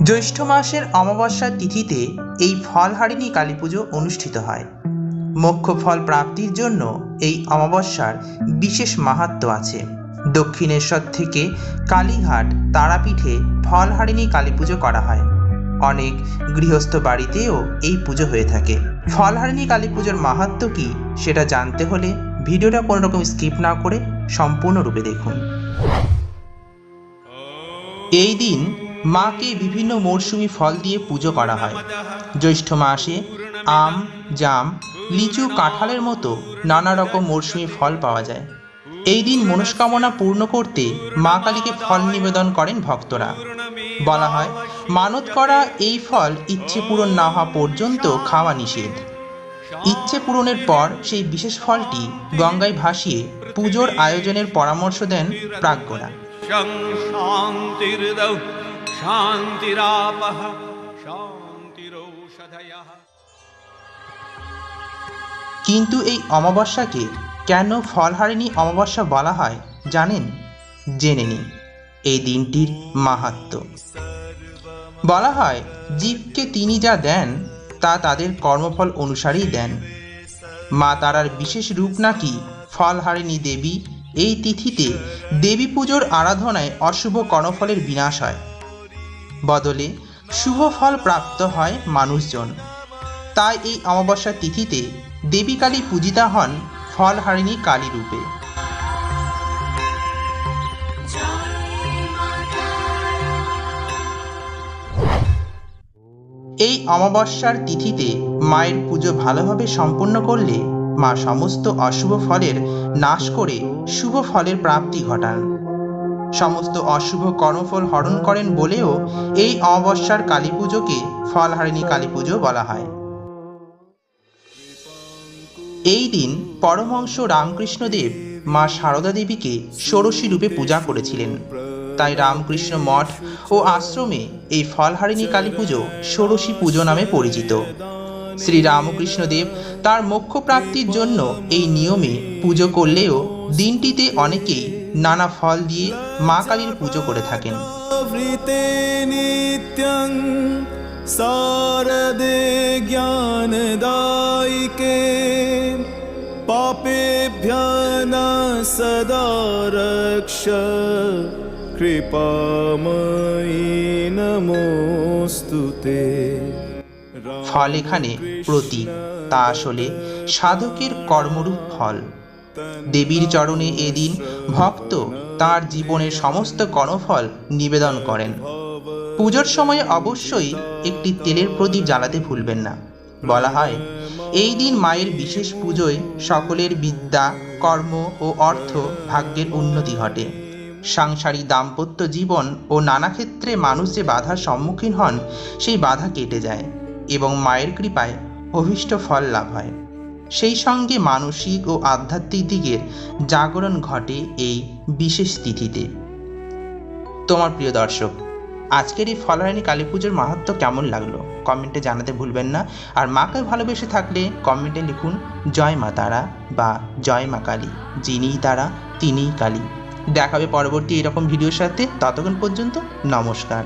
জ্যৈষ্ঠ মাসের অমাবস্যার তিথিতে এই ফলহারিণী কালী পুজো অনুষ্ঠিত হয়। মোক্ষ ফল প্রাপ্তির জন্য এই অমাবস্যার বিশেষ মাহাত্ম্য আছে। দক্ষিণেশ্বর থেকে কালীঘাট তারাপীঠে ফলহারিণী কালী পুজো করা হয়। অনেক গৃহস্থ বাড়িতেও এই পুজো হয়ে থাকে। ফলহারিণী কালী পুজোর মাহাত্ম্য কি সেটা জানতে হলে ভিডিওটা কোনো রকম স্কিপ না করে সম্পূর্ণরূপে দেখুন। এই দিন মাকে বিভিন্ন মরশুমি ফল দিয়ে পুজো করা হয়। জ্যৈষ্ঠ মাসে আম, জাম, লিচু, কাঁঠালের মতো নানা রকম মরশুমি ফল পাওয়া যায়। এই দিন মনস্কামনা পূর্ণ করতে মা কালীকে ফল নিবেদন করেন ভক্তরা। বলা হয়, মানত করা এই ফল ইচ্ছে পূরণ না হওয়া পর্যন্ত খাওয়া নিষেধ। ইচ্ছে পূরণের পর সেই বিশেষ ফলটি গঙ্গায় ভাসিয়ে পুজোর আয়োজনের পরামর্শ দেন প্রাজ্ঞরা। কিন্তু এই অমাবস্যাকে কেন ফলহারিণী অমাবস্যা বলা হয় জানেন? জেনে নিন এই দিনটির মাহাত্ম্য। বলা হয়, জীবকে তিনি যা দেন তা তাদের কর্মফল অনুসারেই দেন। মা তারার বিশেষ রূপ নাকি ফলহারিণী দেবী। এই তিথিতে দেবী পুজোর আরাধনায় অশুভ কর্মফলের বিনাশ হয়, বদলে শুভ ফল প্রাপ্ত হয় মানুষজন। তাই এই অমাবস্যার তিথিতে দেবী কালী পূজিতা হন ফলহারিণী কালী রূপে। এই অমাবস্যার তিথিতে মায়ের পুজো ভালোভাবে সম্পন্ন করলে মা সমস্ত অশুভ ফলের নাশ করে শুভ ফলের প্রাপ্তি ঘটান। সমস্ত অশুভ কর্মফল হরণ করেন বলেও এই অমাবস্যার কালী পুজোকে ফলহারিণী কালী পুজো বলা হয়। এই দিন পরমহংস রামকৃষ্ণদেব মা সারদা দেবীকে ষোড়শী রূপে পূজা করেছিলেন। তাই রামকৃষ্ণ মঠ ও আশ্রমে এই ফলহারিণী কালী পুজো ষোড়শী পুজো নামে পরিচিত। শ্রী রামকৃষ্ণদেব তার মোক্ষ প্রাপ্তির জন্য এই নিয়মে পুজো করলেও দিনটিতে অনেকেই নানা ফল দিয়ে মা কালীর পুজো করে থাকেন। শারদে জ্ঞানদায়িকে পাপেভ্যো ন সদা রক্ষ কৃপাময়ী নমোস্তুতে। ফল এখানে প্রতীক, তা আসলে সাধকের কর্মরূপ ফল। দেবীর চরণে এদিন ভক্ত তার জীবনের সমস্ত কর্মফল নিবেদন করেন। পুজোর সময় অবশ্যই একটি তেলের প্রদীপ জ্বালাতে ভুলবেন না। বলা হয়, এই দিন মায়ের বিশেষ পুজোয় সকলের বিদ্যা, কর্ম ও অর্থ ভাগ্যের উন্নতি ঘটে। সাংসারিক দাম্পত্য জীবন ও নানা ক্ষেত্রে মানুষ যে বাধার সম্মুখীন হন সেই বাধা কেটে যায় এবং মায়ের কৃপায় অভীষ্ট ফল লাভ হয়। সেই সঙ্গে মানসিক ও আধ্যাত্মিক দিকের জাগরণ ঘটে এই বিশেষ তিথিতে। তোমার প্রিয় দর্শক, আজকের এই ফলহারিণী কালী পুজোর মাহাত্ম্য কেমন লাগলো কমেন্টে জানাতে ভুলবেন না। আর মাকে ভালোবেসে থাকলে কমেন্টে লিখুন জয় মা তারা বা জয় মা কালী, যিনিই তারা তিনিই কালী। দেখা হবে পরবর্তী এরকম ভিডিওর সাথে। ততক্ষণ পর্যন্ত নমস্কার।